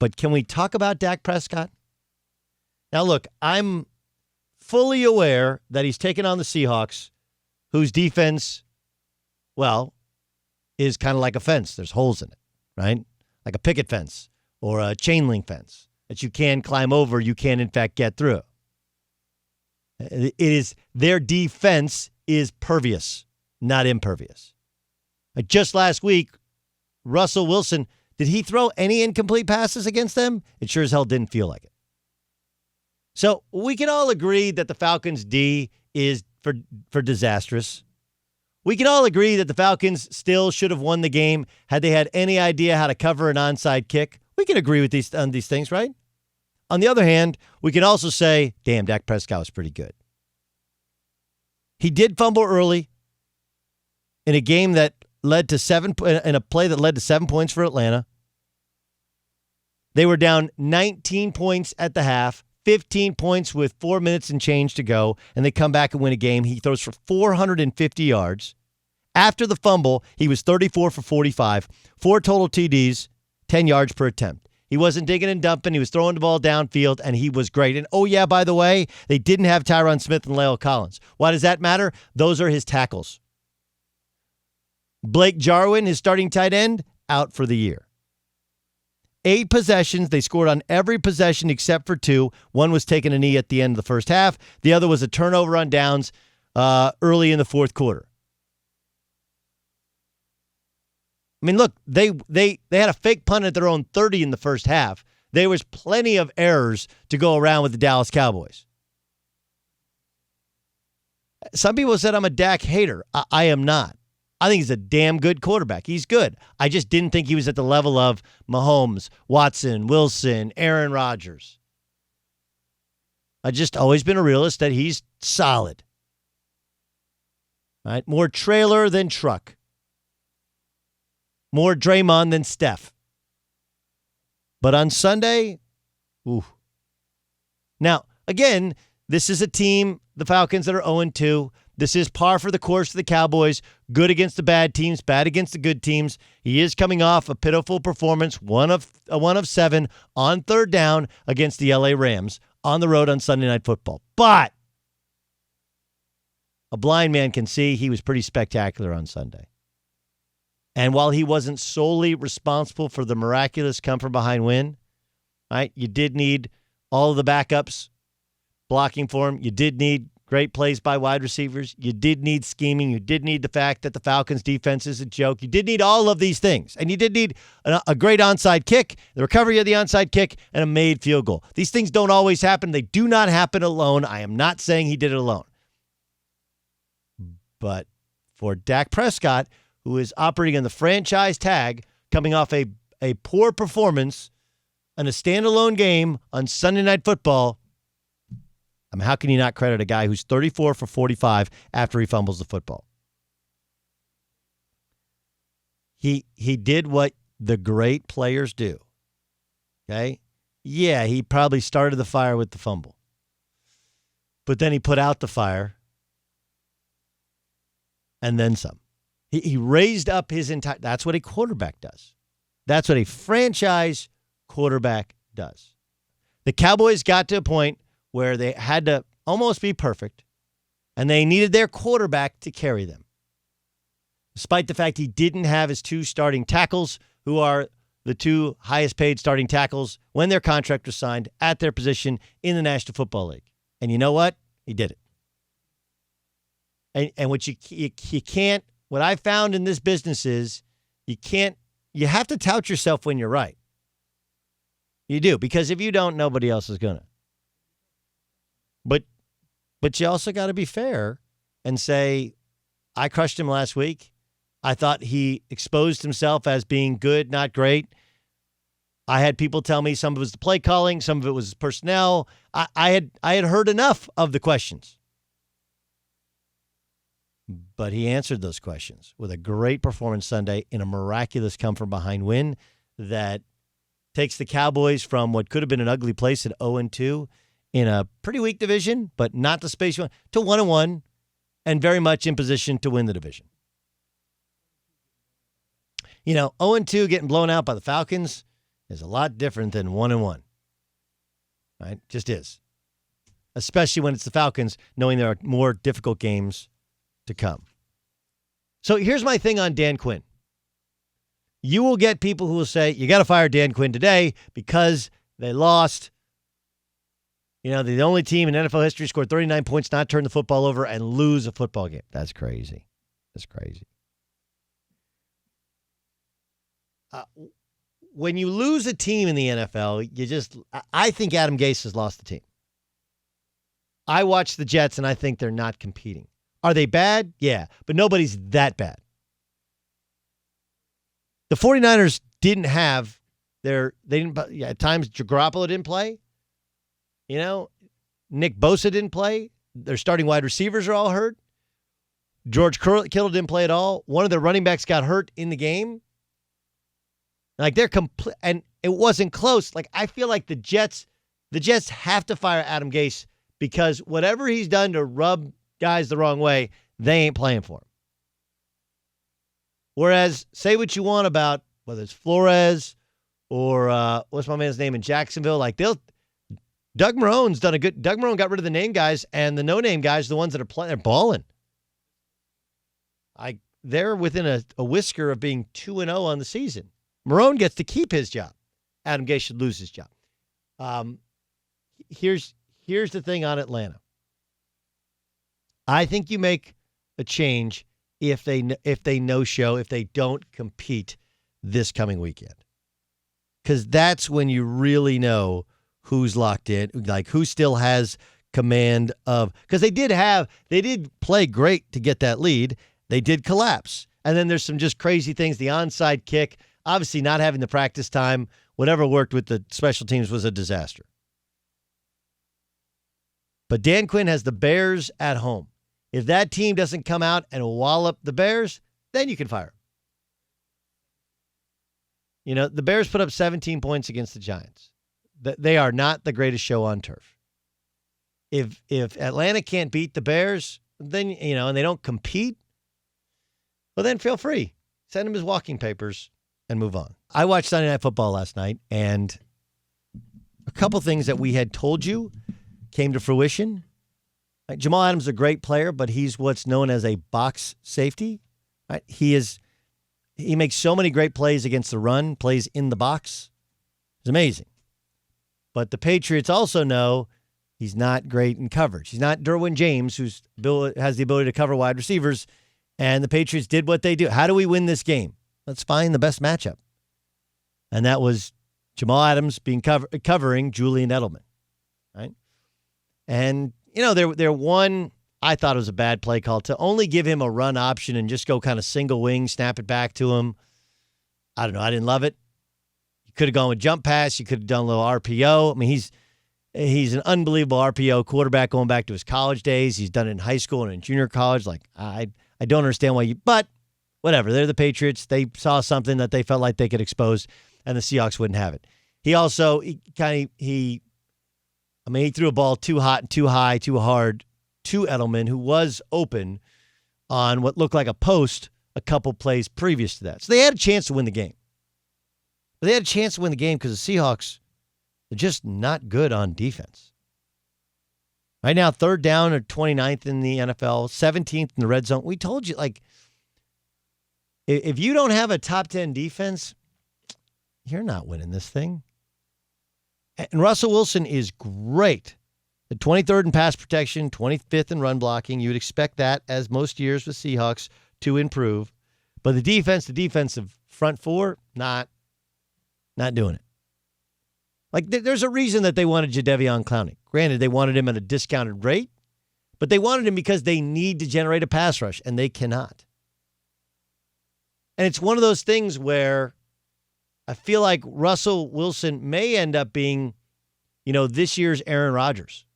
But can we talk about Dak Prescott? Now, look, I'm fully aware that he's taken on the Seahawks, whose defense, well, is kind of like a fence. There's holes in it, right? Like a picket fence or a chain link fence that you can climb over, you can, in fact, get through. It is their defense is pervious, not impervious. Just last week, Russell Wilson, did he throw any incomplete passes against them? It sure as hell didn't feel like it. So we can all agree that the Falcons' D is for disastrous. We can all agree that the Falcons still should have won the game had they had any idea how to cover an onside kick. We can agree with on these things, right? On the other hand, we can also say, damn, Dak Prescott was pretty good. He did fumble early in a game that led to in a play that led to 7 points for Atlanta. They were down 19 points at the half, 15 points with 4 minutes and change to go, and they come back and win a game. He throws for 450 yards. After the fumble, he was 34 for 45, 4 total TDs, 10 yards per attempt. He wasn't digging and dumping. He was throwing the ball downfield, and he was great. And, oh, yeah, by the way, they didn't have Tyron Smith and La'el Collins. Why does that matter? Those are his tackles. Blake Jarwin, his starting tight end, out for the year. 8 possessions. They scored on every possession except for 2. One was taking a knee at the end of the first half. The other was a turnover on downs early in the fourth quarter. I mean, look, they had a fake punt at their own 30 in the first half. There was plenty of errors to go around with the Dallas Cowboys. Some people said I'm a Dak hater. I am not. I think he's a damn good quarterback. He's good. I just didn't think he was at the level of Mahomes, Watson, Wilson, Aaron Rodgers. I've just always been a realist that he's solid. Right? More trailer than truck. More Draymond than Steph. But on Sunday, ooh. Now, again, this is a team, the Falcons, that are 0-2. This is par for the course for the Cowboys. Good against the bad teams, bad against the good teams. He is coming off a pitiful performance, one of 7 on third down against the LA Rams on the road on Sunday Night Football. But a blind man can see he was pretty spectacular on Sunday. And while he wasn't solely responsible for the miraculous come-from-behind win, right, you did need all of the backups blocking for him. You did need great plays by wide receivers. You did need scheming. You did need the fact that the Falcons' defense is a joke. You did need all of these things. And you did need a great onside kick, the recovery of the onside kick, and a made field goal. These things don't always happen. They do not happen alone. I am not saying he did it alone. But for Dak Prescott, who is operating on the franchise tag, coming off a poor performance in a standalone game on Sunday Night Football, I mean, how can you not credit a guy who's 34 for 45 after he fumbles the football? He did what the great players do. Okay? Yeah, he probably started the fire with the fumble. But then he put out the fire and then some. He raised up his entire... That's what a quarterback does. That's what a franchise quarterback does. The Cowboys got to a point where they had to almost be perfect, and they needed their quarterback to carry them. Despite the fact he didn't have his 2 starting tackles, who are the 2 highest-paid starting tackles when their contract was signed at their position in the National Football League. And you know what? He did it. And what you can't... What I found in this business is you have to tout yourself when you're right. You do, because if you don't, nobody else is going to. But you also got to be fair and say, I crushed him last week. I thought he exposed himself as being good, not great. I had people tell me some of it was the play calling, some of it was personnel. I had heard enough of the questions. But he answered those questions with a great performance Sunday in a miraculous come-from-behind win that takes the Cowboys from what could have been an ugly place at 0-2 in a pretty weak division, but not the space you want, to 1-1 and very much in position to win the division. You know, 0-2 getting blown out by the Falcons, is a lot different than 1-1. Right? Just is. Especially when it's the Falcons, knowing there are more difficult games to come. So here's my thing on Dan Quinn. You will get people who will say, you got to fire Dan Quinn today because they lost. They're the only team in NFL history to score 39 points, not turn the football over, and lose a football game. That's crazy. That's crazy. When you lose a team in the NFL, I think Adam Gase has lost the team. I watch the Jets, and I think they're not competing. Are they bad? Yeah, but nobody's that bad. The 49ers didn't have at times Garoppolo didn't play. Nick Bosa didn't play. Their starting wide receivers are all hurt. George Kittle didn't play at all. One of their running backs got hurt in the game. Like they're complete, and it wasn't close. Like I feel like the Jets have to fire Adam Gase because whatever he's done to rub guys the wrong way, they ain't playing for him. Whereas, say what you want about whether it's Flores or what's my man's name in Jacksonville, like Doug Marrone's done a good. Doug Marrone got rid of the name guys, and the no-name guys, the ones that are playing, they're balling. They're within a whisker of being 2-0 on the season. Marrone gets to keep his job. Adam Gase should lose his job. Here's the thing on Atlanta. I think you make a change if they no-show, if they don't compete this coming weekend. Because that's when you really know who's locked in, like who still has command of, because they did play great to get that lead. They did collapse. And then there's some just crazy things. The onside kick, obviously not having the practice time, whatever worked with the special teams was a disaster. But Dan Quinn has the Bears at home. If that team doesn't come out and wallop the Bears, then you can fire him. The Bears put up 17 points against the Giants. They are not the greatest show on turf. If Atlanta can't beat the Bears, then, and they don't compete, well, then feel free. Send him his walking papers and move on. I watched Sunday Night Football last night, and a couple things that we had told you came to fruition. Jamal Adams is a great player, but he's what's known as a box safety. Right? He makes so many great plays against the run, plays in the box. It's amazing. But the Patriots also know he's not great in coverage. He's not Derwin James, who has the ability to cover wide receivers, and the Patriots did what they do. How do we win this game? Let's find the best matchup. And that was Jamal Adams covering Julian Edelman. Right? And, I thought it was a bad play call to only give him a run option and just go kind of single wing, snap it back to him. I don't know. I didn't love it. You could have gone with jump pass. You could have done a little RPO. I mean, he's an unbelievable RPO quarterback going back to his college days. He's done it in high school and in junior college. Like, I don't understand why but whatever. They're the Patriots. They saw something that they felt like they could expose, and the Seahawks wouldn't have it. He also, he threw a ball too hot and too high, too hard to Edelman, who was open on what looked like a post a couple plays previous to that. So they had a chance to win the game. But they had a chance to win the game because the Seahawks are just not good on defense. Right now, third down or 29th in the NFL, 17th in the red zone. We told you, if you don't have a top 10 defense, you're not winning this thing. And Russell Wilson is great. The 23rd in pass protection, 25th in run blocking. You would expect that, as most years with Seahawks, to improve. But the defensive front four, not doing it. There's a reason that they wanted Jadeveon Clowney. Granted, they wanted him at a discounted rate, but they wanted him because they need to generate a pass rush, and they cannot. And it's one of those things where I feel like Russell Wilson may end up being, this year's Aaron Rodgers,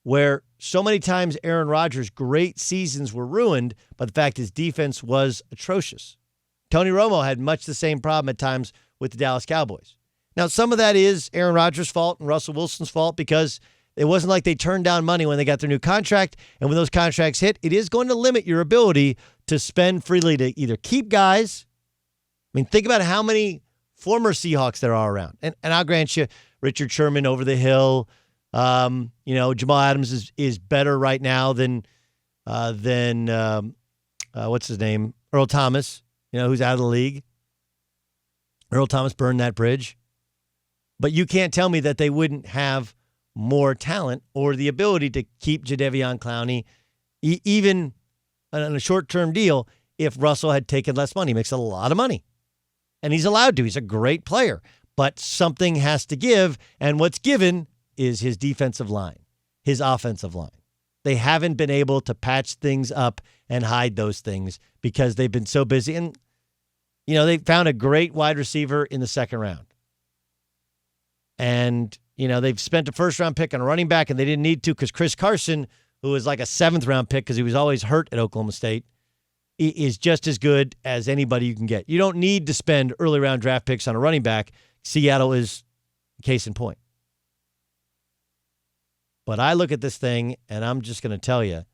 where so many times Aaron Rodgers' great seasons were ruined by the fact his defense was atrocious. Tony Romo had much the same problem at times with the Dallas Cowboys. Now, some of that is Aaron Rodgers' fault and Russell Wilson's fault because it wasn't like they turned down money when they got their new contract. And when those contracts hit, it is going to limit your ability to spend freely to either keep guys. I mean, think about how many former Seahawks that are around. And I'll grant you, Richard Sherman over the hill. Jamal Adams is better right now than what's his name? Earl Thomas, who's out of the league. Earl Thomas burned that bridge. But you can't tell me that they wouldn't have more talent or the ability to keep Jadeveon Clowney even on a short-term deal if Russell had taken less money. He makes a lot of money. And he's allowed to. He's a great player. But something has to give, and what's given is his defensive line, his offensive line. They haven't been able to patch things up and hide those things because they've been so busy. And, they found a great wide receiver in the second round. And, they've spent a first-round pick on a running back, and they didn't need to because Chris Carson, who was like a seventh-round pick because he was always hurt at Oklahoma State, is just as good as anybody you can get. You don't need to spend early-round draft picks on a running back. Seattle is case in point. But I look at this thing, and I'm just going to tell you,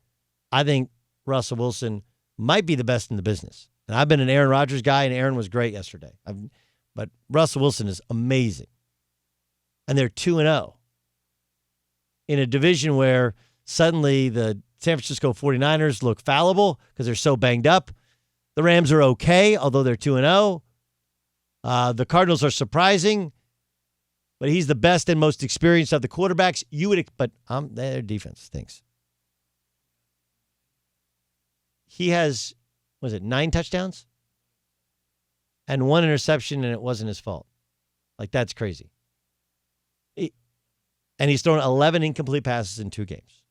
I think Russell Wilson might be the best in the business. And I've been an Aaron Rodgers guy, and Aaron was great yesterday. But Russell Wilson is amazing. And they're 2-0 in a division where suddenly the San Francisco 49ers look fallible because they're so banged up. The Rams are okay, although they're 2-0. The Cardinals are surprising, but he's the best and most experienced of the quarterbacks. But their defense stinks. He has, 9 touchdowns? And 1 interception, and it wasn't his fault. That's crazy. And he's thrown 11 incomplete passes in 2 games.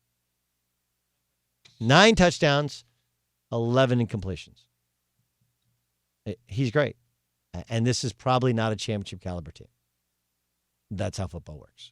9 touchdowns, 11 incompletions. He's great. And this is probably not a championship caliber team. That's how football works.